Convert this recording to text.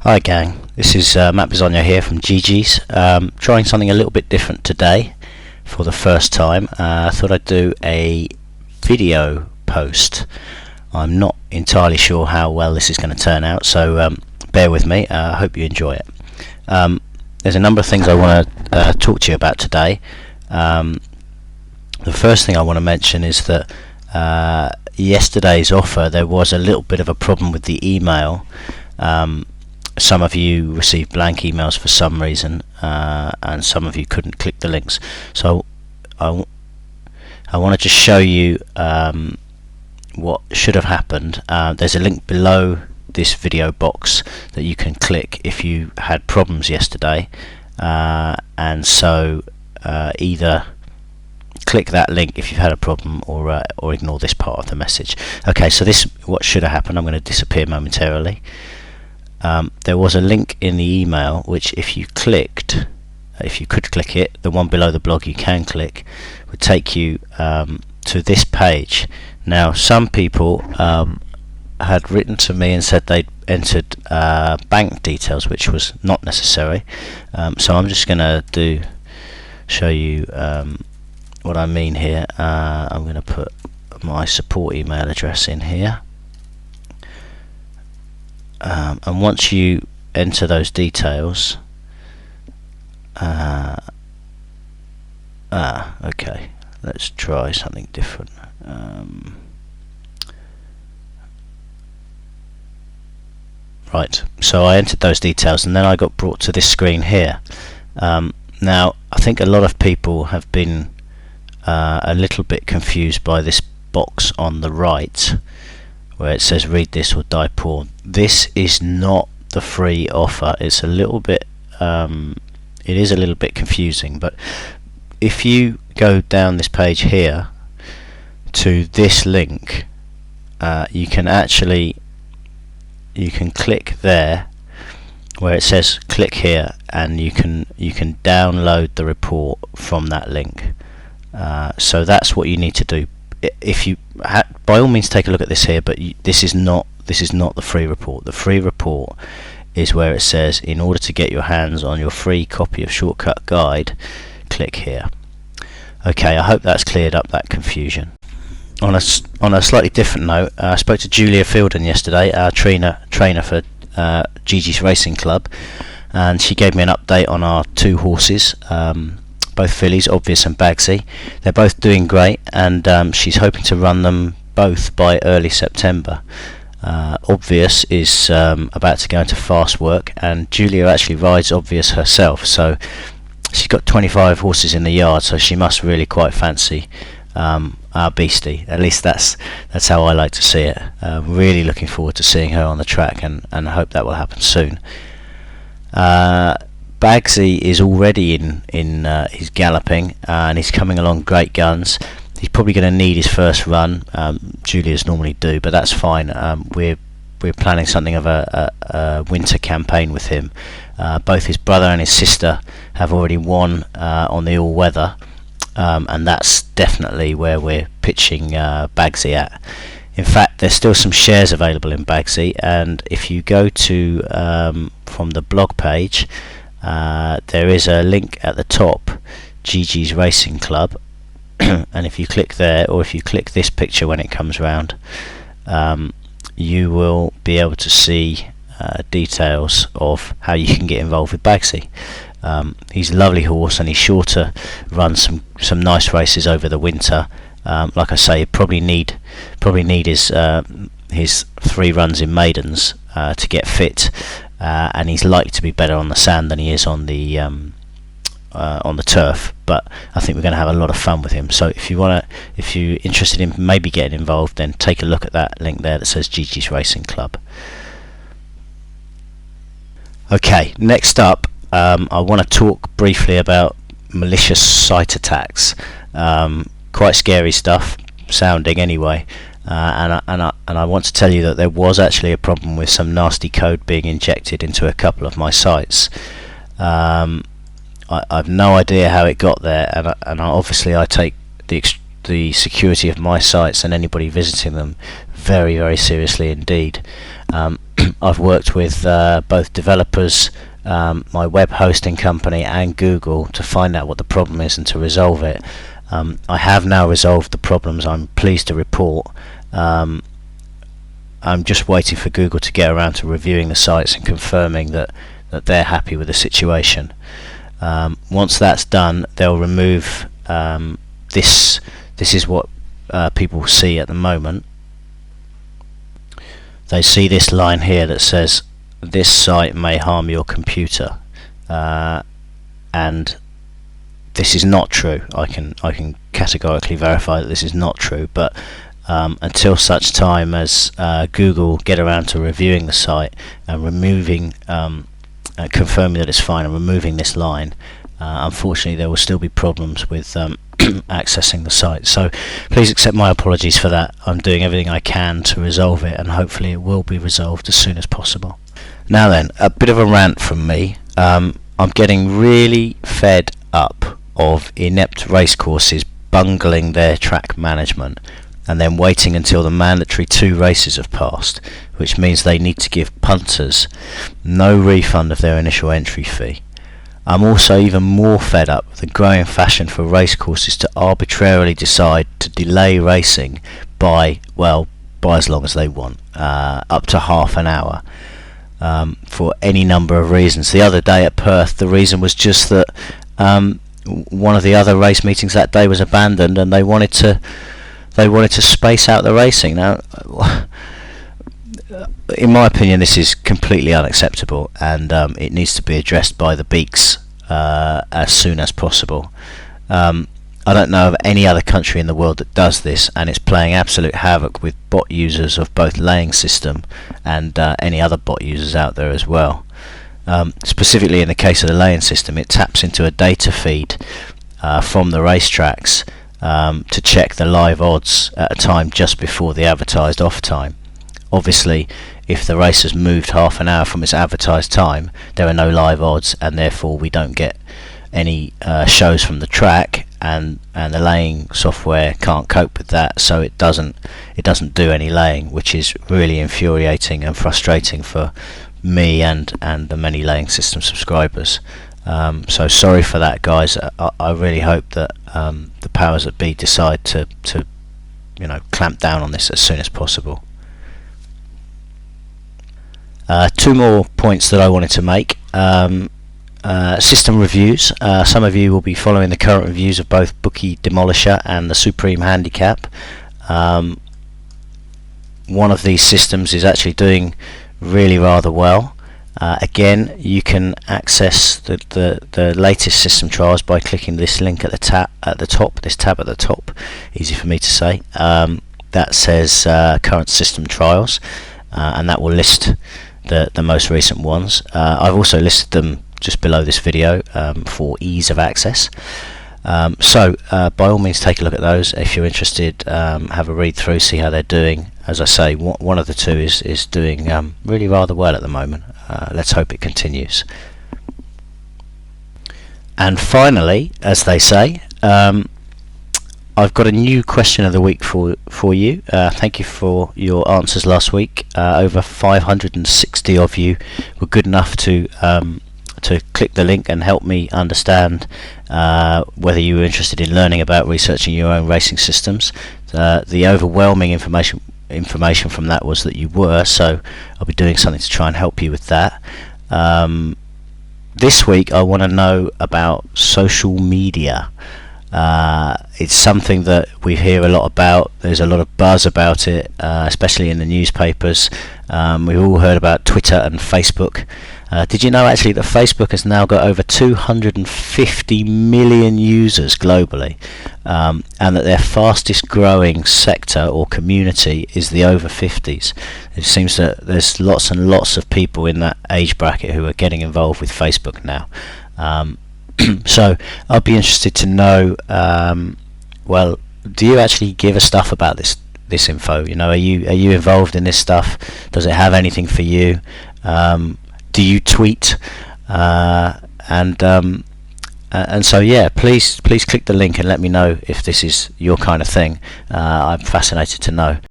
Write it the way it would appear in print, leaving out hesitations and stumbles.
Hi gang, this is Matt Bisogno here from Geegeez. Trying something a little bit different today for the first time. I thought I'd do a video post. I'm not entirely sure how well this is going to turn out, so bear with me. I hope you enjoy it. There's a number of things I want to talk to you about today. The first thing I want to mention is that yesterday's offer, there was a little bit of a problem with the email. Some of you received blank emails for some reason, and some of you couldn't click the links. So I want to just show you what should have happened. There's a link below this video box that you can click if you had problems yesterday, and so either click that link if you've had a problem, or ignore this part of the message. Okay, so this what should have happened. I'm going to disappear momentarily. There was a link in the email which if you could click it, the one below the blog you can click, would take you to this page. Now some people had written to me and said they'd entered bank details, which was not necessary. So I'm just going to show you what I mean here. I'm going to put my support email address in here. And once you enter those details, okay, let's try something different. Right, so I entered those details and then I got brought to this screen here. Now I think a lot of people have been a little bit confused by this box on the right where it says read this or die poor. This is not the free offer. It's a little bit it is a little bit confusing, but if you go down this page here to this link, you can click there where it says click here, and you can download the report from that link. So that's what you need to do. If you by all means take a look at this here, but this is not the free report. The free report is where it says in order to get your hands on your free copy of Shortcut Guide, click here. Okay, I hope that's cleared up that confusion. On a slightly different note, I spoke to Julia Fielden yesterday, our trainer for Geegeez Racing Club, and she gave me an update on our two horses. Both fillies, Obvious and Bagsy. They're both doing great, and she's hoping to run them both by early September. Obvious is about to go into fast work, and Julia actually rides Obvious herself, so she's got 25 horses in the yard, so she must really quite fancy our beastie. At least that's how I like to see it. Really looking forward to seeing her on the track, and I hope that will happen soon. Bagsy is already in his galloping, and he's coming along great guns. He's probably going to need his first run. Julia's normally do, but that's fine. We're planning something of a winter campaign with him. Both his brother and his sister have already won on the all-weather, and that's definitely where we're pitching Bagsy at. In fact, there's still some shares available in Bagsy, and if you go to from the blog page, there is a link at the top, Geegeez Racing Club, and if you click there, or if you click this picture when it comes round, you will be able to see details of how you can get involved with Bagsy. He's a lovely horse, and he's sure to run some nice races over the winter. Like I say, probably need his 3 runs in maidens to get fit. And he's likely to be better on the sand than he is on the turf, but I think we're going to have a lot of fun with him. So if you're interested in maybe getting involved, then take a look at that link there that says Geegeez Racing Club. Okay, next up, I want to talk briefly about malicious site attacks. Quite scary stuff sounding anyway. And I want to tell you that there was actually a problem with some nasty code being injected into a couple of my sites. I've no idea how it got there, and obviously I take the security of my sites and anybody visiting them very, very seriously indeed. I've worked with both developers, my web hosting company and Google to find out what the problem is and to resolve it. I have now resolved the problems, I'm pleased to report. I'm just waiting for Google to get around to reviewing the sites and confirming that they're happy with the situation. Once that's done, they'll remove this. This is what people see at the moment. They see this line here that says this site may harm your computer, and this is not true. I can categorically verify that this is not true, but until such time as Google get around to reviewing the site and removing, confirming that it's fine and removing this line, unfortunately there will still be problems with accessing the site. So please accept my apologies for that. I'm doing everything I can to resolve it, and hopefully it will be resolved as soon as possible. Now then, a bit of a rant from me. I'm getting really fed up of inept racecourses bungling their track management and then waiting until the mandatory 2 races have passed, which means they need to give punters no refund of their initial entry fee. I'm also even more fed up with the growing fashion for racecourses to arbitrarily decide to delay racing by as long as they want, up to half an hour, for any number of reasons. The other day at Perth, the reason was just that one of the other race meetings that day was abandoned, and they wanted to space out the racing. Now, in my opinion, this is completely unacceptable, and it needs to be addressed by the beaks as soon as possible. I don't know of any other country in the world that does this, and it's playing absolute havoc with bot users of both laying system and any other bot users out there as well. Specifically in the case of the laying system, it taps into a data feed from the racetracks to check the live odds at a time just before the advertised off time. Obviously, if the race has moved half an hour from its advertised time, there are no live odds, and therefore we don't get any shows from the track, and the laying software can't cope with that, so it doesn't do any laying, which is really infuriating and frustrating for me and the many laying system subscribers. So sorry for that, guys. I really hope that the powers that be decide to clamp down on this as soon as possible. 2 more points that I wanted to make. System reviews. Some of you will be following the current reviews of both Bookie Demolisher and the Supreme Handicap. One of these systems is actually doing really rather well. Again, you can access the latest system trials by clicking this link at the tab at the top. Easy for me to say. That says current system trials, and that will list the most recent ones. I've also listed them just below this video for ease of access. So by all means take a look at those if you're interested. Have a read through, see how they're doing. As I say, one of the 2 is doing really rather well at the moment. Let's hope it continues. And finally, as they say, I've got a new question of the week for you. Thank you for your answers last week. Over 560 of you were good enough to click the link and help me understand whether you were interested in learning about researching your own racing systems. The overwhelming information from that was that you were, so I'll be doing something to try and help you with that. This week I want to know about social media. It's something that we hear a lot about. There's a lot of buzz about it, especially in the newspapers. We've all heard about Twitter and Facebook. Did you know actually that Facebook has now got over 250 million users globally, and that their fastest growing sector or community is the over 50s? It seems that there's lots and lots of people in that age bracket who are getting involved with Facebook now. So I'd be interested to know, well, do you actually give a stuff about this info? Are you involved in this stuff? Does it have anything for you? Do you tweet? And so yeah, please click the link and let me know if this is your kind of thing. I'm fascinated to know.